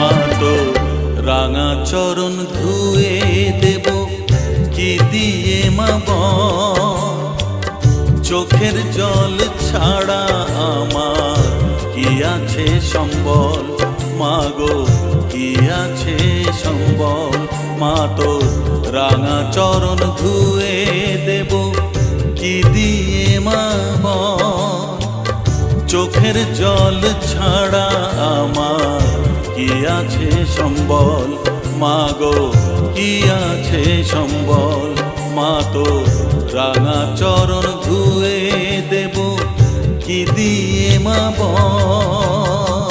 মা তো রাঙা চরণ ধুয়ে দেব কি দিয়ে মা বল। চোখের জল ছাড়া আমার কি আছে সম্বল, মা গো কি আছে সম্বল। মা তো রাঙা চরণ ধুয়ে দেব কি দিয়ে মা বল। চোখের জল ছাড়া আমার কি আছে সম্বল, মা গো কি আছে সম্বল। মা তো রাঙা চরণ ধুয়ে দেব কি দিয়ে মা বল।